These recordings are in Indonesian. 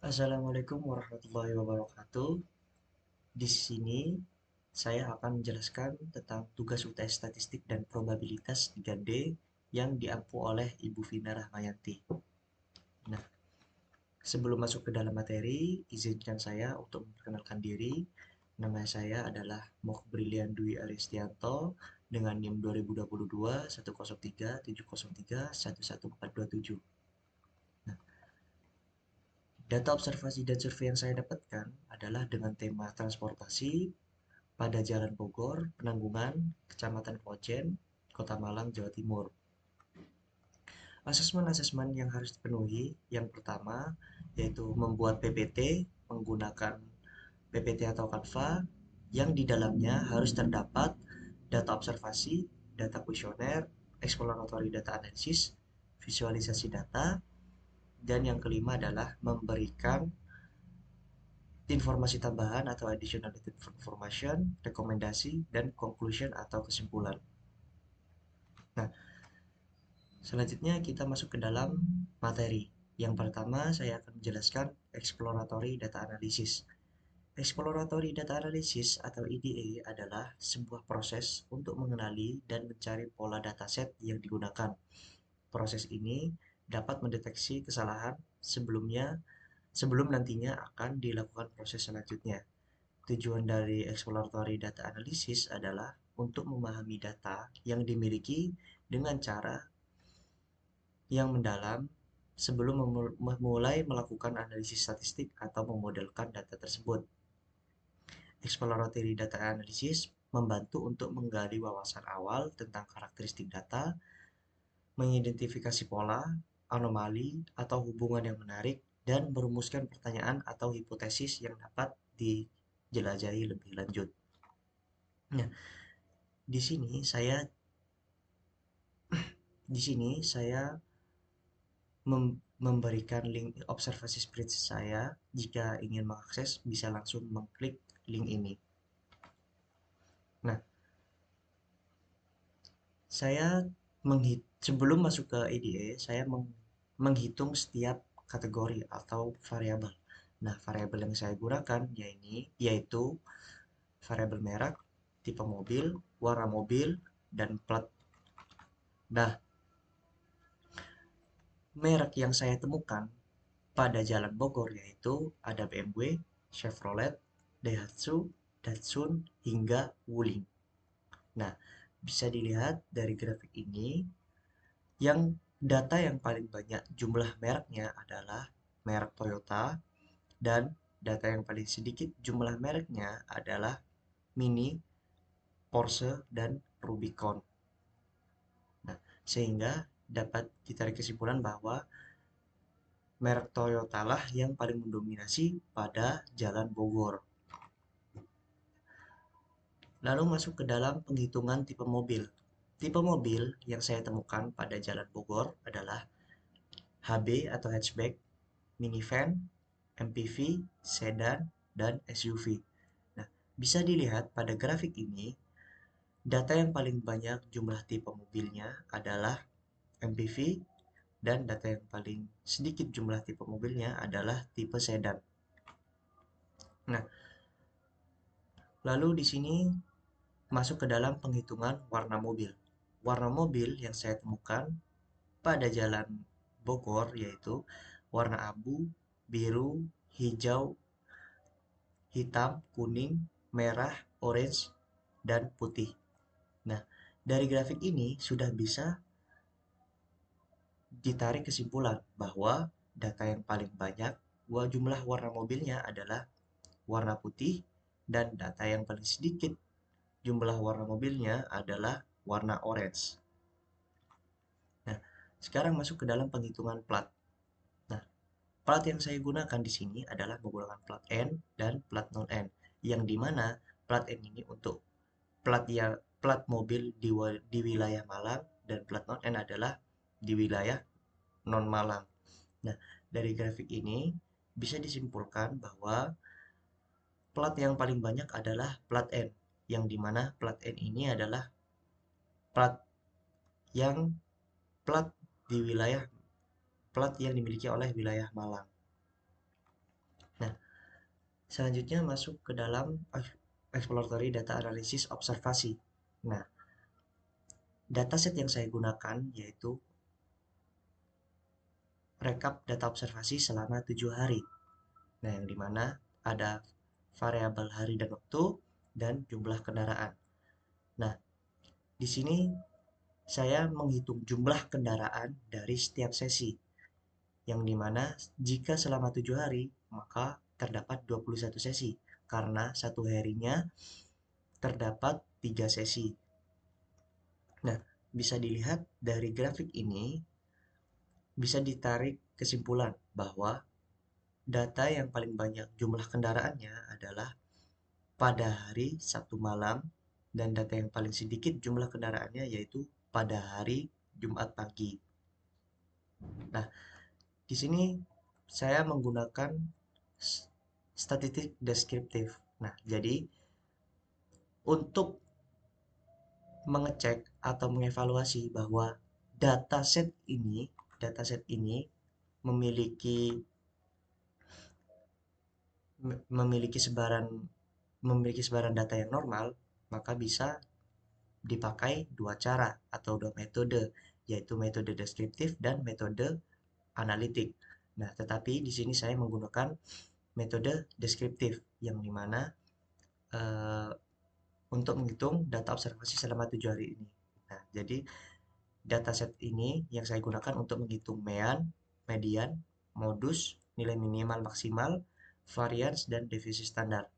Assalamualaikum warahmatullahi wabarakatuh. Di sini saya akan menjelaskan tentang tugas UTS Statistik dan Probabilitas 3D yang diampu oleh Ibu Vina Rahmayanti. Nah, sebelum masuk ke dalam materi, izinkan saya untuk memperkenalkan diri. Nama saya adalah Mokbrilian Dwi Aristianto dengan NIM 2022 103 703 11427. Data observasi dan survei yang saya dapatkan adalah dengan tema transportasi pada Jalan Bogor, Penanggungan, Kecamatan Klojen, Kota Malang, Jawa Timur. Asesmen-asesmen yang harus dipenuhi, yang pertama yaitu membuat PPT menggunakan PPT atau Canva yang di dalamnya harus terdapat data observasi, data kuesioner, exploratory data analysis, visualisasi data, dan yang kelima adalah memberikan informasi tambahan atau additional information, rekomendasi, dan conclusion atau kesimpulan. Nah, selanjutnya kita masuk ke dalam materi. Yang pertama, saya akan menjelaskan exploratory data analysis. Exploratory data analysis atau EDA adalah sebuah proses untuk mengenali dan mencari pola dataset yang digunakan. Proses ini dapat mendeteksi kesalahan sebelum nantinya akan dilakukan proses selanjutnya. Tujuan dari exploratory data analysis adalah untuk memahami data yang dimiliki dengan cara yang mendalam sebelum memulai melakukan analisis statistik atau memodelkan data tersebut. Exploratory data analysis membantu untuk menggali wawasan awal tentang karakteristik data, mengidentifikasi pola, anomali, atau hubungan yang menarik, dan merumuskan pertanyaan atau hipotesis yang dapat dijelajahi lebih lanjut. Nah, di sini saya memberikan link observasi spreadsheet saya. Jika ingin mengakses, bisa langsung mengklik link ini. Nah, saya sebelum masuk ke EDA, saya menghitung setiap kategori atau variabel. Nah, variabel yang saya gunakan yaitu variabel merek, tipe mobil, warna mobil, dan plat. Nah, merek yang saya temukan pada Jalan Bogor yaitu ada BMW, Chevrolet, Daihatsu, Datsun, hingga Wuling. Nah, bisa dilihat dari grafik ini, yang data yang paling banyak jumlah mereknya adalah merek Toyota, dan data yang paling sedikit jumlah mereknya adalah Mini, Porsche, dan Rubicon. Nah, sehingga dapat ditarik kesimpulan bahwa merek Toyota lah yang paling mendominasi pada Jalan Bogor. Lalu masuk ke dalam penghitungan tipe mobil. Tipe mobil yang saya temukan pada Jalan Bogor adalah HB atau hatchback, minivan, MPV, sedan, dan SUV. Nah, bisa dilihat pada grafik ini, data yang paling banyak jumlah tipe mobilnya adalah MPV, dan data yang paling sedikit jumlah tipe mobilnya adalah tipe sedan. Nah, lalu di sini masuk ke dalam penghitungan warna mobil. Warna mobil yang saya temukan pada Jalan Bogor yaitu warna abu, biru, hijau, hitam, kuning, merah, orange, dan putih. Nah, dari grafik ini sudah bisa ditarik kesimpulan bahwa data yang paling banyak jumlah warna mobilnya adalah warna putih, dan data yang paling sedikit jumlah warna mobilnya adalah warna orange. Nah, sekarang masuk ke dalam penghitungan plat. Nah, plat yang saya gunakan di sini adalah menggunakan plat N dan plat non N, yang dimana plat N ini untuk plat mobil di wilayah Malang, dan plat non N adalah di wilayah non Malang. Nah, dari grafik ini bisa disimpulkan bahwa plat yang paling banyak adalah plat N, yang dimana plat N ini adalah plat yang plat di wilayah plat yang dimiliki oleh wilayah Malang. Nah, selanjutnya masuk ke dalam exploratory data analysis observasi. Nah, dataset yang saya gunakan yaitu rekap data observasi selama 7 hari. Nah, yang dimana ada variabel hari dan waktu dan jumlah kendaraan. Nah, di sini saya menghitung jumlah kendaraan dari setiap sesi, yang dimana jika selama 7 hari, maka terdapat 21 sesi, karena satu harinya terdapat 3 sesi. Nah, bisa dilihat dari grafik ini, bisa ditarik kesimpulan bahwa data yang paling banyak jumlah kendaraannya adalah pada hari Sabtu malam, dan data yang paling sedikit jumlah kendaraannya yaitu pada hari Jumat pagi. Nah, di sini saya menggunakan statistik deskriptif. Nah, jadi untuk mengecek atau mengevaluasi bahwa dataset ini memiliki memiliki sebaran memiliki sebaran data yang normal, maka bisa dipakai dua cara atau dua metode, yaitu metode deskriptif dan metode analitik. Nah, tetapi di sini saya menggunakan metode deskriptif, yang dimana untuk menghitung data observasi selama 7 hari ini. Nah, jadi dataset ini yang saya gunakan untuk menghitung mean, median, modus, nilai minimal maksimal, varians, dan deviasi standar.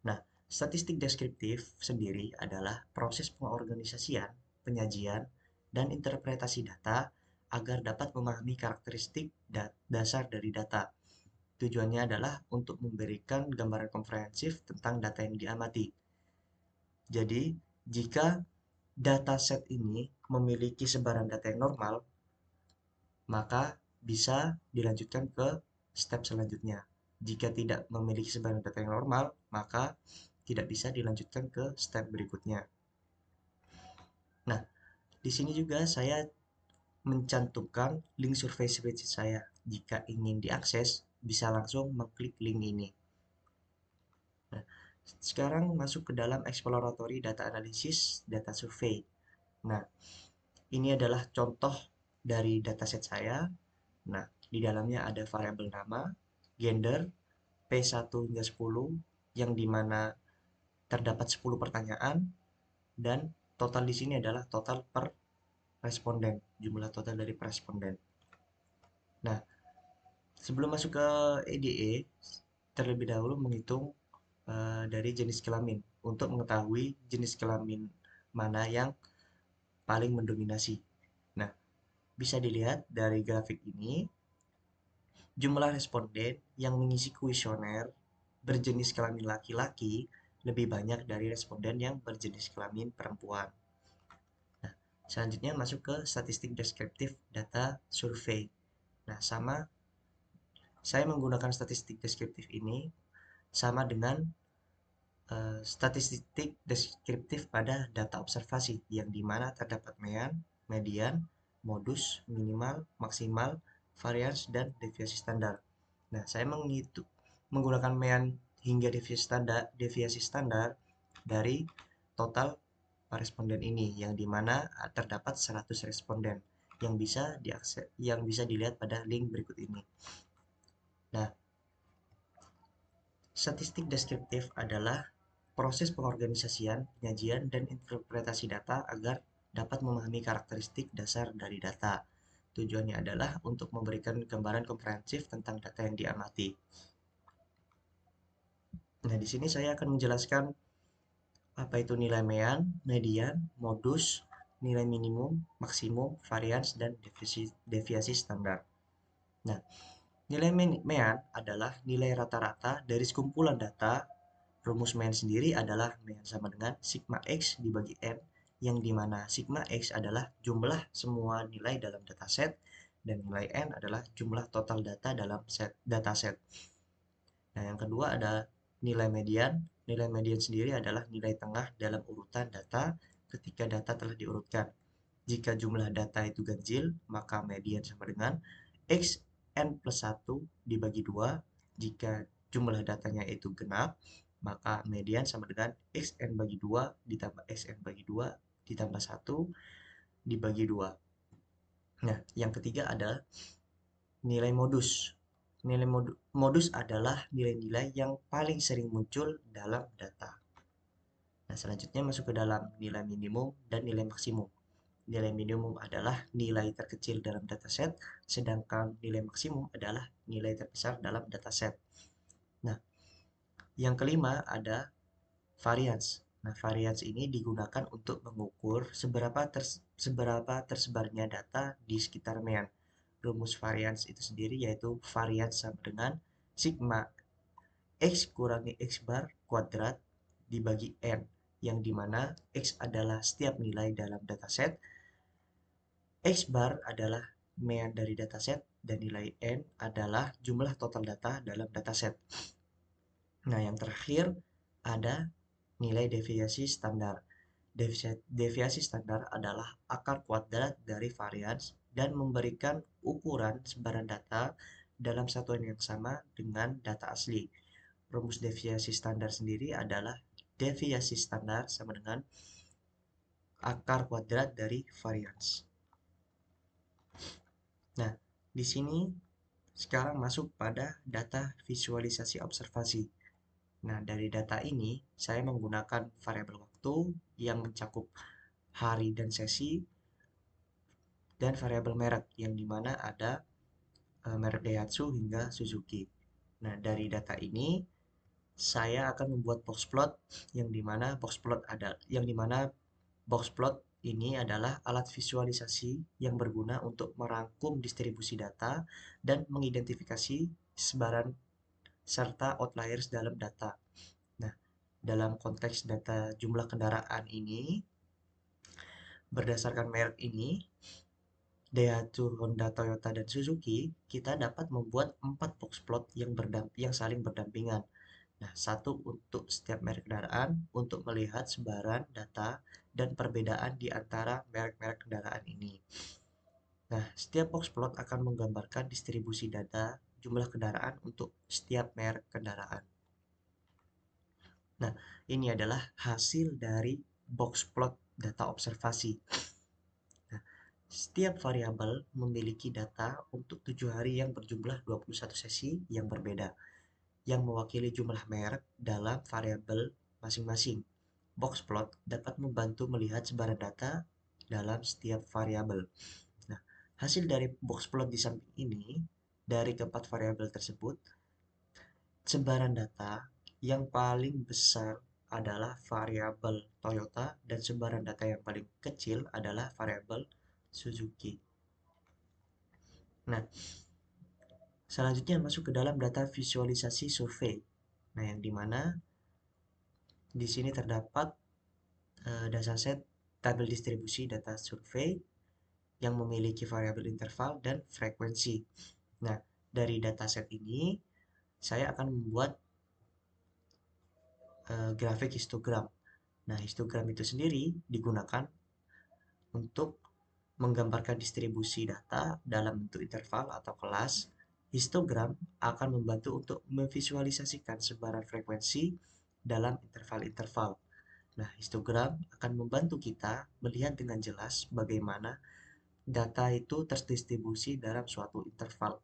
Nah, statistik deskriptif sendiri adalah proses pengorganisasian, penyajian, dan interpretasi data agar dapat memahami karakteristik dasar dari data. Tujuannya adalah untuk memberikan gambaran komprehensif tentang data yang diamati. Jadi, jika dataset ini memiliki sebaran data yang normal, maka bisa dilanjutkan ke step selanjutnya. Jika tidak memiliki sebaran data yang normal, maka tidak bisa dilanjutkan ke step berikutnya. Nah, di sini juga saya mencantumkan link survei spreadsheet saya. Jika ingin diakses, bisa langsung mengklik link ini. Nah, sekarang masuk ke dalam exploratory data analysis, data survey. Nah, ini adalah contoh dari dataset saya. Nah, di dalamnya ada variabel nama, gender, P1 hingga 10, yang dimana terdapat 10 pertanyaan, dan total di sini adalah total per responden, jumlah total dari responden. Nah, sebelum masuk ke EDE, terlebih dahulu menghitung dari jenis kelamin untuk mengetahui jenis kelamin mana yang paling mendominasi. Nah, bisa dilihat dari grafik ini, jumlah responden yang mengisi kuesioner berjenis kelamin laki-laki lebih banyak dari responden yang berjenis kelamin perempuan. Nah, selanjutnya masuk ke statistik deskriptif data survei. Nah, saya menggunakan statistik deskriptif ini sama dengan statistik deskriptif pada data observasi, yang dimana terdapat mean, median, modus, minimal, maksimal, varians, dan deviasi standar. Nah, saya menggunakan mean hingga deviasi standar dari total responden ini, yang dimana terdapat 100 responden yang bisa dilihat pada link berikut ini. Nah, statistik deskriptif adalah proses pengorganisasian, penyajian, dan interpretasi data agar dapat memahami karakteristik dasar dari data. Tujuannya adalah untuk memberikan gambaran komprehensif tentang data yang diamati. Nah, di sini saya akan menjelaskan apa itu nilai mean, median, modus, nilai minimum, maksimum, varians, dan deviasi standar. Nah, nilai mean adalah nilai rata-rata dari sekumpulan data. Rumus mean sendiri adalah mean sama dengan sigma X dibagi N, yang dimana sigma X adalah jumlah semua nilai dalam dataset, dan nilai N adalah jumlah total data dalam dataset. Nah, yang kedua ada nilai median. Nilai median sendiri adalah nilai tengah dalam urutan data ketika data telah diurutkan. Jika jumlah data itu ganjil, maka median sama dengan X N plus 1 dibagi 2. Jika jumlah datanya itu genap, maka median sama dengan xn bagi 2 ditambah xn bagi 2 ditambah 1 dibagi 2. Nah, yang ketiga adalah nilai modus. Nilai modus adalah nilai-nilai yang paling sering muncul dalam data. Nah, selanjutnya masuk ke dalam nilai minimum dan nilai maksimum. Nilai minimum adalah nilai terkecil dalam dataset, sedangkan nilai maksimum adalah nilai terbesar dalam dataset. Nah, yang kelima ada variance. Nah, variance ini digunakan untuk mengukur seberapa tersebarnya data di sekitar mean. Rumus variance itu sendiri yaitu variance sama dengan sigma x kurangi x bar kuadrat dibagi n, yang dimana x adalah setiap nilai dalam dataset, x bar adalah mean dari dataset, dan nilai n adalah jumlah total data dalam dataset. Nah, yang terakhir ada nilai deviasi standar. Deviasi standar adalah akar kuadrat dari varians dan memberikan ukuran sebaran data dalam satuan yang sama dengan data asli. Rumus deviasi standar sendiri adalah deviasi standar sama dengan akar kuadrat dari varians. Nah, di sini sekarang masuk pada data visualisasi observasi. Nah, dari data ini saya menggunakan variabel waktu yang mencakup hari dan sesi, dan variabel merek yang dimana ada merek Daihatsu hingga Suzuki. Nah, dari data ini saya akan membuat box plot yang dimana box plot ini adalah alat visualisasi yang berguna untuk merangkum distribusi data dan mengidentifikasi sebaran serta outliers dalam data. Nah, dalam konteks data jumlah kendaraan ini, berdasarkan merek ini, Daihatsu, Honda, Toyota, dan Suzuki, kita dapat membuat 4 box plot yang saling berdampingan. Nah, satu untuk setiap merek kendaraan untuk melihat sebaran data dan perbedaan di antara merek-merek kendaraan ini. Nah, setiap box plot akan menggambarkan distribusi data jumlah kendaraan untuk setiap merek kendaraan. Nah, ini adalah hasil dari box plot data observasi. Nah, setiap variabel memiliki data untuk 7 hari yang berjumlah 21 sesi yang berbeda, yang mewakili jumlah merek dalam variabel masing-masing. Box plot dapat membantu melihat sebaran data dalam setiap variabel. Nah, hasil dari box plot di samping ini, dari keempat variabel tersebut, sebaran data yang paling besar adalah variabel Toyota dan sebaran data yang paling kecil adalah variabel Suzuki. Nah, selanjutnya masuk ke dalam data visualisasi survei. Nah, yang dimana di sini terdapat dataset tabel distribusi data survei yang memiliki variabel interval dan frekuensi. Nah, dari dataset ini saya akan membuat grafik histogram. Nah, histogram itu sendiri digunakan untuk menggambarkan distribusi data dalam bentuk interval atau kelas. Histogram akan membantu untuk memvisualisasikan sebaran frekuensi dalam interval-interval. Nah, histogram akan membantu kita melihat dengan jelas bagaimana data itu terdistribusi dalam suatu interval.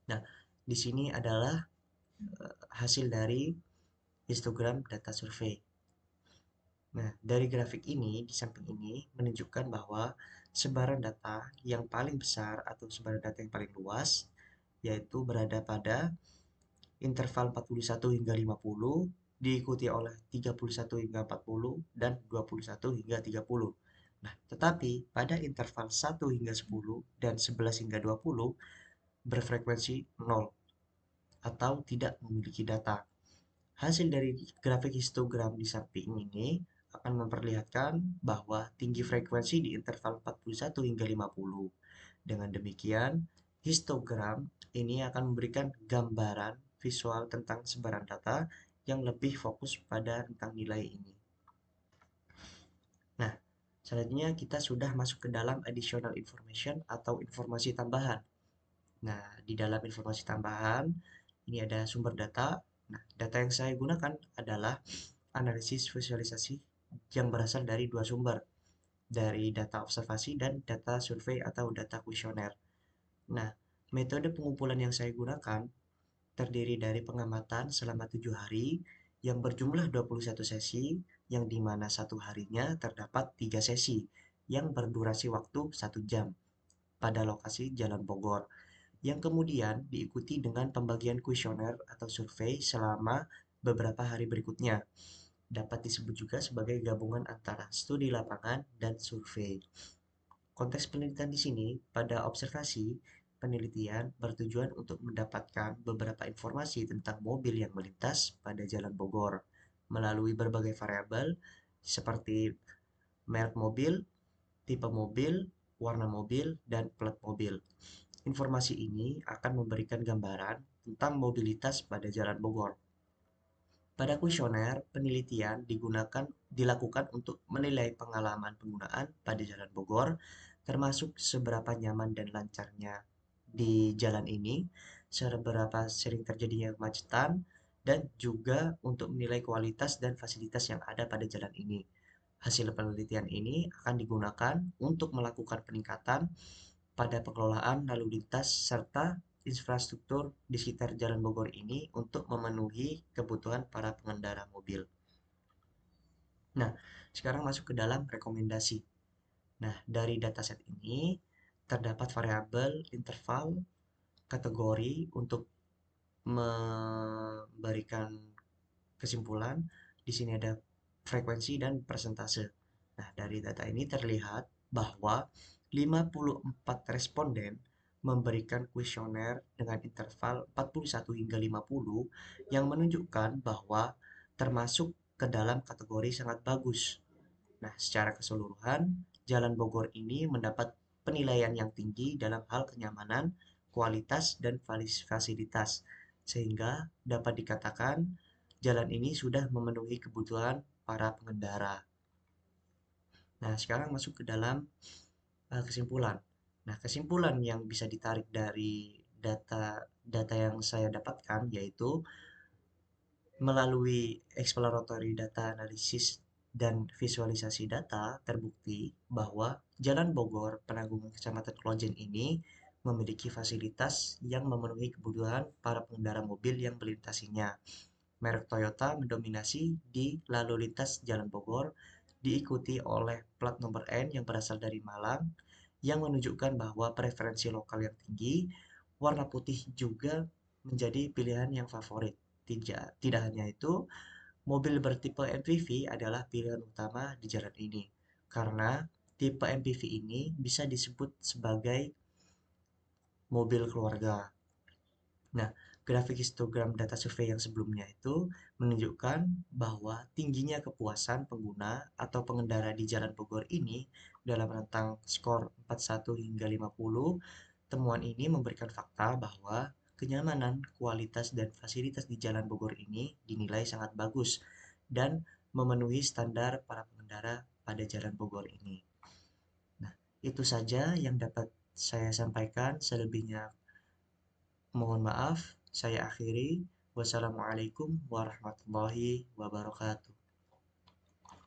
Nah, di sini adalah hasil dari histogram data survei. Nah, dari grafik ini, di samping ini menunjukkan bahwa sebaran data yang paling besar atau sebaran data yang paling luas yaitu berada pada interval 41 hingga 50, diikuti oleh 31 hingga 40 dan 21 hingga 30. Nah, tetapi pada interval 1 hingga 10 dan 11 hingga 20 berfrekuensi 0 atau tidak memiliki data. Hasil dari grafik histogram di samping ini akan memperlihatkan bahwa tinggi frekuensi di interval 41 hingga 50. Dengan demikian, histogram ini akan memberikan gambaran visual tentang sebaran data yang lebih fokus pada rentang nilai ini. Nah, selanjutnya kita sudah masuk ke dalam additional information atau informasi tambahan. Nah, di dalam informasi tambahan, ini ada sumber data. Nah, data yang saya gunakan adalah analisis visualisasi yang berasal dari dua sumber, dari data observasi dan data survei atau data kuesioner. Nah, metode pengumpulan yang saya gunakan terdiri dari pengamatan selama 7 hari yang berjumlah 21 sesi, yang dimana satu harinya terdapat 3 sesi yang berdurasi waktu 1 jam pada lokasi Jalan Bogor, yang kemudian diikuti dengan pembagian kuesioner atau survei selama beberapa hari berikutnya. Dapat disebut juga sebagai gabungan antara studi lapangan dan survei. Konteks penelitian di sini, pada observasi, penelitian bertujuan untuk mendapatkan beberapa informasi tentang mobil yang melintas pada Jalan Bogor melalui berbagai variabel seperti merek mobil, tipe mobil, warna mobil, dan plat mobil. Informasi ini akan memberikan gambaran tentang mobilitas pada Jalan Bogor. Pada kuesioner, penelitian dilakukan untuk menilai pengalaman penggunaan pada Jalan Bogor, termasuk seberapa nyaman dan lancarnya di jalan ini, seberapa sering terjadinya kemacetan, dan juga untuk menilai kualitas dan fasilitas yang ada pada jalan ini. Hasil penelitian ini akan digunakan untuk melakukan peningkatan pada pengelolaan lalu lintas serta infrastruktur di sekitar Jalan Bogor ini untuk memenuhi kebutuhan para pengendara mobil. Nah, sekarang masuk ke dalam rekomendasi. Nah, dari dataset ini terdapat variabel, interval, kategori untuk memberikan kesimpulan. Di sini ada frekuensi dan persentase. Nah, dari data ini terlihat bahwa 54 responden memberikan kuesioner dengan interval 41 hingga 50 yang menunjukkan bahwa termasuk ke dalam kategori sangat bagus. Nah, secara keseluruhan, Jalan Bogor ini mendapat penilaian yang tinggi dalam hal kenyamanan, kualitas, dan fasilitas, sehingga dapat dikatakan jalan ini sudah memenuhi kebutuhan para pengendara. Nah, sekarang masuk ke dalam kesimpulan. Nah, kesimpulan yang bisa ditarik dari data yang saya dapatkan yaitu melalui exploratory data analisis dan visualisasi data, terbukti bahwa Jalan Bogor Penanggungan Kecamatan Klojen ini memiliki fasilitas yang memenuhi kebutuhan para pengendara mobil yang melintasinya. Merek Toyota mendominasi di lalu lintas Jalan Bogor, diikuti oleh plat nomor N yang berasal dari Malang, yang menunjukkan bahwa preferensi lokal yang tinggi. Warna putih juga menjadi pilihan yang favorit. Tidak hanya itu, mobil bertipe MPV adalah pilihan utama di jalan ini, karena tipe MPV ini bisa disebut sebagai mobil keluarga. Nah, grafik histogram data survei yang sebelumnya itu menunjukkan bahwa tingginya kepuasan pengguna atau pengendara di Jalan Bogor ini dalam rentang skor 41 hingga 50. Temuan ini memberikan fakta bahwa kenyamanan, kualitas, dan fasilitas di Jalan Bogor ini dinilai sangat bagus dan memenuhi standar para pengendara pada Jalan Bogor ini. Nah, itu saja yang dapat saya sampaikan. Selebihnya mohon maaf, saya akhiri. Wassalamualaikum warahmatullahi wabarakatuh.